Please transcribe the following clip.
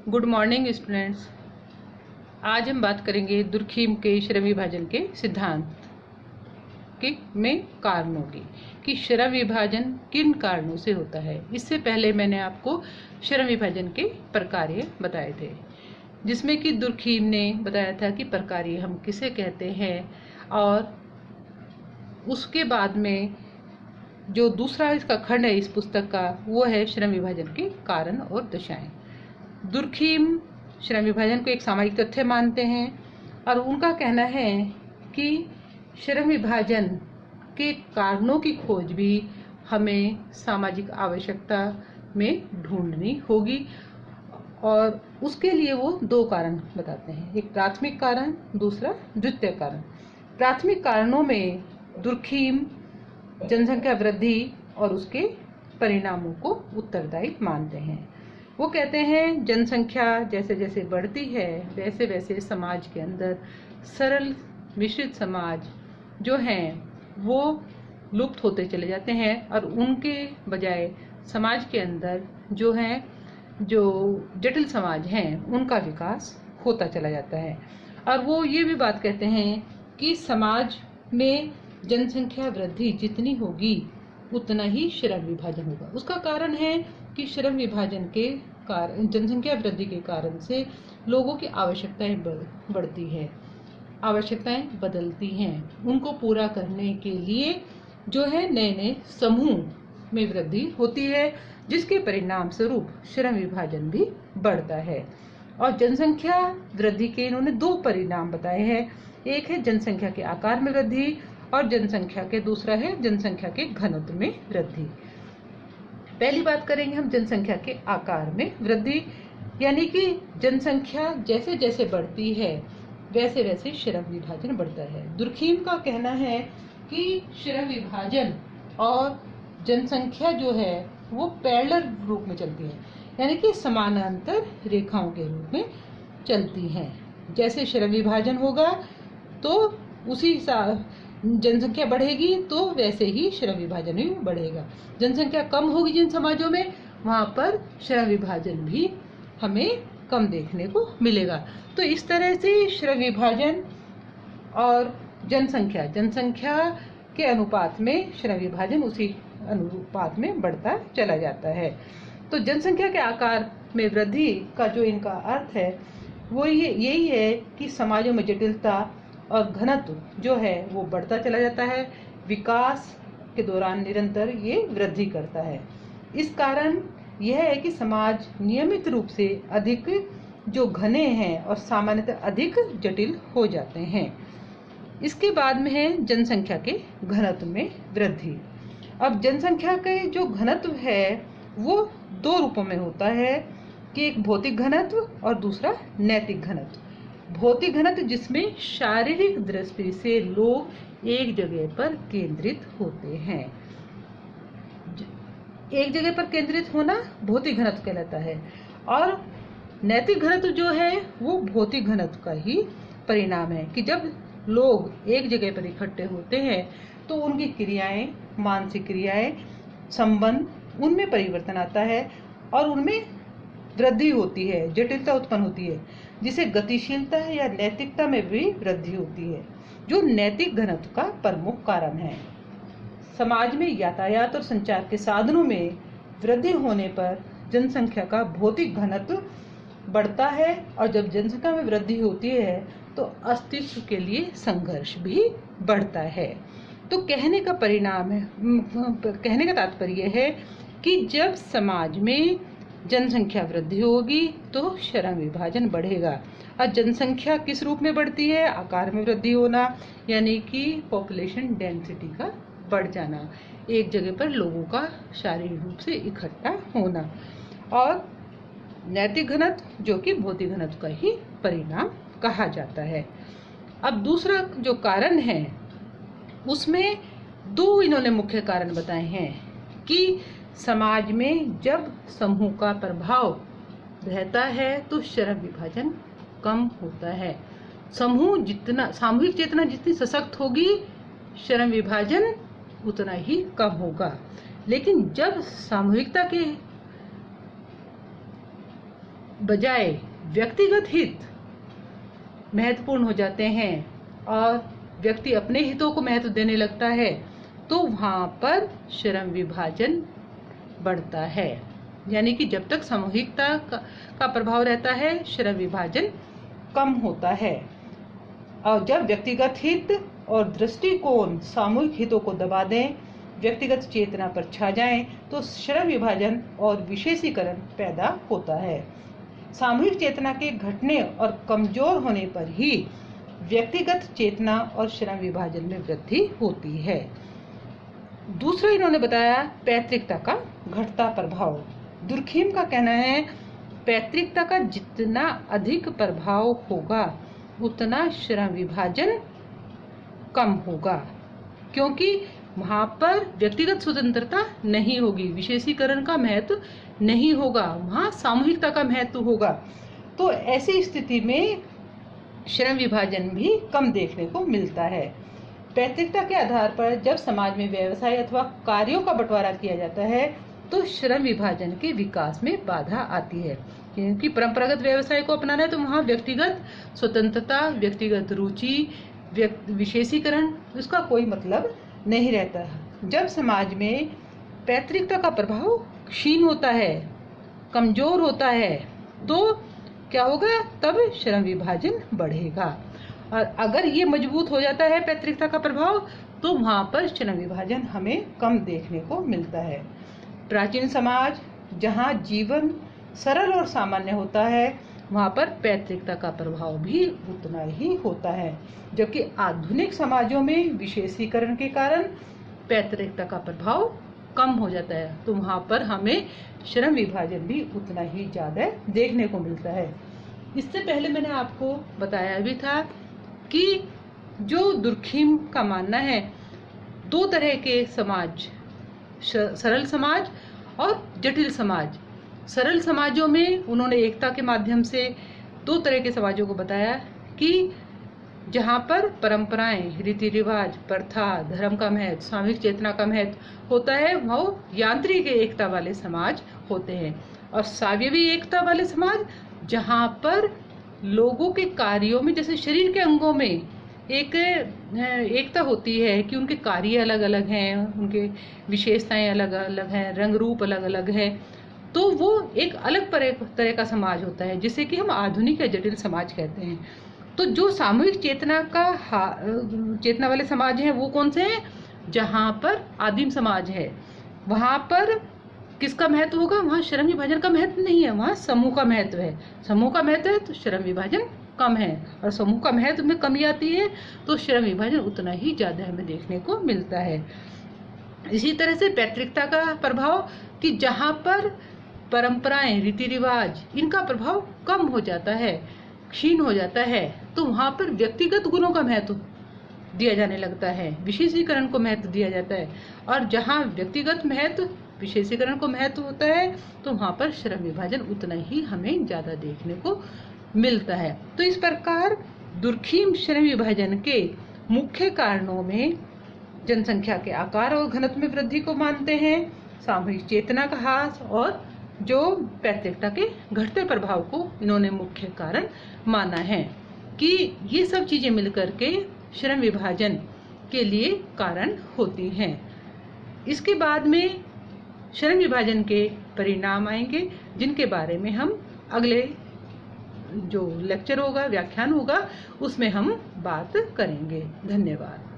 Good morning students. आज हम बात करेंगे दुर्खीम के श्रम विभाजन के सिद्धांत में कारणों की कि श्रम विभाजन किन कारणों से होता है। इससे पहले मैंने आपको श्रम विभाजन के प्रकार्य बताए थे, जिसमें कि दुर्खीम ने बताया था कि प्रकार्य हम किसे कहते हैं, और उसके बाद में जो दूसरा इसका खंड है इस पुस्तक का, वो है श्रम विभाजन के कारण और दशाएं। दुर्खीम श्रम विभाजन को एक सामाजिक तथ्य मानते हैं और उनका कहना है कि श्रम विभाजन के कारणों की खोज भी हमें सामाजिक आवश्यकता में ढूंढनी होगी, और उसके लिए वो दो कारण बताते हैं, एक प्राथमिक कारण, दूसरा द्वितीय कारण। प्राथमिक कारणों में दुर्खीम जनसंख्या वृद्धि और उसके परिणामों को उत्तरदायी मानते हैं। वो कहते हैं जनसंख्या जैसे जैसे बढ़ती है वैसे वैसे समाज के अंदर सरल मिश्रित समाज जो हैं वो लुप्त होते चले जाते हैं, और उनके बजाय समाज के अंदर जो जटिल समाज हैं उनका विकास होता चला जाता है। और वो ये भी बात कहते हैं कि समाज में जनसंख्या वृद्धि जितनी होगी उतना ही श्रम विभाजन होगा। उसका कारण है कि श्रम विभाजन के कारण, जनसंख्या वृद्धि के कारण से लोगों की आवश्यकताएं बढ़ती है, आवश्यकताएं बदलती हैं। उनको पूरा करने के लिए जो है नए नए समूह में वृद्धि होती है, जिसके परिणाम स्वरूप श्रम विभाजन भी बढ़ता है। और जनसंख्या वृद्धि के इन्होंने दो परिणाम बताए हैं, एक है जनसंख्या के आकार में वृद्धि और जनसंख्या के दूसरा है जनसंख्या के घनत्व में वृद्धि। पहली बात करेंगे हम जनसंख्या के आकार में वृद्धि, यानी कि जनसंख्या जैसे जैसे बढ़ती है वैसे वैसे श्रम विभाजन बढ़ता है। दुर्खीम का कहना है कि श्रम विभाजन और जनसंख्या जो है वो पैरेलल रूप में चलती है, यानी कि समानांतर रेखाओं के रूप में चलती हैं। जैसे श्रम विभाजन होगा तो उसी हिसाब जनसंख्या बढ़ेगी तो वैसे ही श्रम विभाजन भी बढ़ेगा। जनसंख्या कम होगी जिन समाजों में, वहां पर श्रम विभाजन भी हमें कम देखने को मिलेगा। तो इस तरह से श्रम विभाजन और जनसंख्या के अनुपात में श्रम विभाजन उसी अनुपात में बढ़ता चला जाता है। तो जनसंख्या के आकार में वृद्धि का जो इनका अर्थ है वो यही है कि समाजों में जटिलता और घनत्व जो है वो बढ़ता चला जाता है, विकास के दौरान निरंतर ये वृद्धि करता है। इस कारण यह है कि समाज नियमित रूप से अधिक जो घने हैं और सामान्यतः अधिक जटिल हो जाते हैं। इसके बाद में है जनसंख्या के घनत्व में वृद्धि। अब जनसंख्या के जो घनत्व है वो दो रूपों में होता है कि एक भौतिक घनत्व और दूसरा नैतिक घनत्व। भौतिक घनत्व जिसमें शारीरिक दृष्टि से लोग एक जगह पर केंद्रित होते हैं, एक जगह पर केंद्रित होना भौतिक घनत्व कहलाता है। और नैतिक घनत्व जो है वो भौतिक घनत्व का ही परिणाम है कि जब लोग एक जगह पर इकट्ठे होते हैं तो उनकी क्रियाएं, मानसिक क्रियाएं, संबंध, उनमें परिवर्तन आता है और उनमें वृद्धि होती है, जटिलता उत्पन्न होती है, जिसे गतिशीलता या नैतिकता में भी वृद्धि होती है, जो नैतिक घनत्व का प्रमुख कारण है। समाज में यातायात और संचार के साधनों में वृद्धि होने पर जनसंख्या का भौतिक घनत्व बढ़ता है, और जब जनसंख्या में वृद्धि होती है तो अस्तित्व के लिए संघर्ष भी बढ़ता है। तो कहने का तात्पर्य है कि जब समाज में जनसंख्या वृद्धि होगी तो श्रम विभाजन बढ़ेगा। और जनसंख्या किस रूप में बढ़ती है? आकार में वृद्धि होना, यानी कि पॉपुलेशन डेंसिटी का बढ़ जाना, एक जगह पर लोगों का शारीरिक रूप से इकट्ठा होना। और नैतिक घनत्व जो कि भौतिक घनत्व का ही परिणाम कहा जाता है। अब दूसरा जो कारण है उसमें दो इन्होंने मुख्य कारण बताए हैं कि समाज में जब समूह का प्रभाव रहता है तो श्रम विभाजन कम होता है। सामूहिक चेतना जितनी सशक्त होगी श्रम विभाजन उतना ही कम होगा। लेकिन जब सामूहिकता के बजाय व्यक्तिगत हित महत्वपूर्ण हो जाते हैं और व्यक्ति अपने हितों को महत्व देने लगता है, तो वहां पर श्रम विभाजन बढ़ता है। यानी कि जब तक सामूहिकता का प्रभाव रहता है, श्रम विभाजन कम होता है। और जब व्यक्तिगत हित और दृष्टिकोण सामूहिक हितों को दबा दें, व्यक्तिगत चेतना पर छा जाएं, तो श्रम विभाजन और विशेषीकरण पैदा होता है। सामूहिक चेतना के घटने और कमजोर होने पर ही व्यक्तिगत चेतना और श्रम विभाजन में वृद्धि होती है। दूसरा इन्होंने बताया पैतृकता का घटता प्रभाव। दुर्खीम का कहना है पैतृकता का जितना अधिक प्रभाव होगा उतना श्रम विभाजन कम होगा, क्योंकि वहां पर व्यक्तिगत स्वतंत्रता नहीं होगी, विशेषीकरण का महत्व नहीं होगा, वहां सामूहिकता का महत्व होगा। तो ऐसी स्थिति में श्रम विभाजन भी कम देखने को मिलता है। पैतृकता के आधार पर जब समाज में व्यवसाय अथवा कार्यों का बंटवारा किया जाता है, तो श्रम विभाजन के विकास में बाधा आती है। क्योंकि परंपरागत व्यवसाय को अपनाना है तो वहाँ व्यक्तिगत स्वतंत्रता, व्यक्तिगत रुचि, विशेषीकरण, उसका कोई मतलब नहीं रहता। जब समाज में पैतृकता का प्रभाव क्षीण होता है, कमजोर होता है, तो क्या होगा, तब श्रम विभाजन बढ़ेगा। और अगर ये मजबूत हो जाता है पैतृकता का प्रभाव, तो वहाँ पर श्रम विभाजन हमें कम देखने को मिलता है। प्राचीन समाज जहाँ जीवन सरल और सामान्य होता है, वहाँ पर पैतृकता का प्रभाव भी उतना ही होता है। जबकि आधुनिक समाजों में विशेषीकरण के कारण पैतृकता का प्रभाव कम हो जाता है, तो वहाँ पर हमें श्रम विभाजन भी उतना ही ज़्यादा देखने को मिलता है। इससे पहले मैंने आपको बताया भी था कि जो दुर्खीम का मानना है, दो तरह के समाज, सरल समाज और जटिल समाज। सरल समाजों में उन्होंने एकता के माध्यम से दो तरह के समाजों को बताया कि जहाँ पर परंपराएं, रीति रिवाज, प्रथा, धर्म का महत्व, सामूहिक चेतना का महत्व होता है, वो यांत्रिक एकता वाले समाज होते हैं। और सावयवी एकता वाले समाज जहाँ पर लोगों के कार्यों में, जैसे शरीर के अंगों में एक एकता होती है कि उनके कार्य अलग अलग हैं, उनके विशेषताएं अलग अलग हैं, रंग रूप अलग अलग हैं, तो वो एक अलग तरह का समाज होता है, जिसे कि हम आधुनिक या जटिल समाज कहते हैं। तो जो सामूहिक चेतना वाले समाज हैं, वो कौन से हैं? जहाँ पर आदिम समाज है, वहाँ पर किसका महत्व होगा? वहाँ श्रम विभाजन का महत्व नहीं है, वहाँ समूह का महत्व है। समूह का महत्व है तो श्रम विभाजन कम है, और समूह का महत्व में कमी आती है तो श्रम विभाजन उतना ही ज़्यादा हमें देखने को मिलता है। इसी तरह से पैतृकता का प्रभाव कि जहाँ पर परंपराएं, रीति रिवाज, इनका प्रभाव कम हो जाता है, क्षीण हो जाता है, तो वहाँ पर व्यक्तिगत गुणों का महत्व दिया जाने लगता है, विशेषीकरण को महत्व दिया जाता है। और जहाँ व्यक्तिगत महत्व, विशेषीकरण को महत्व होता है, तो वहाँ पर श्रम विभाजन उतना ही हमें ज़्यादा देखने को मिलता है। तो इस प्रकार दुर्खीम श्रम विभाजन के मुख्य कारणों में जनसंख्या के आकार और घनत्व में वृद्धि को मानते हैं, सामूहिक चेतना का ह्रास और जो पैतृकता के घटते प्रभाव को इन्होंने मुख्य कारण माना है कि ये सब चीजें मिलकर के श्रम विभाजन के लिए कारण होती हैं। इसके बाद में श्रम विभाजन के परिणाम आएंगे, जिनके बारे में हम अगले जो लेक्चर होगा, व्याख्यान होगा, उसमें हम बात करेंगे। धन्यवाद।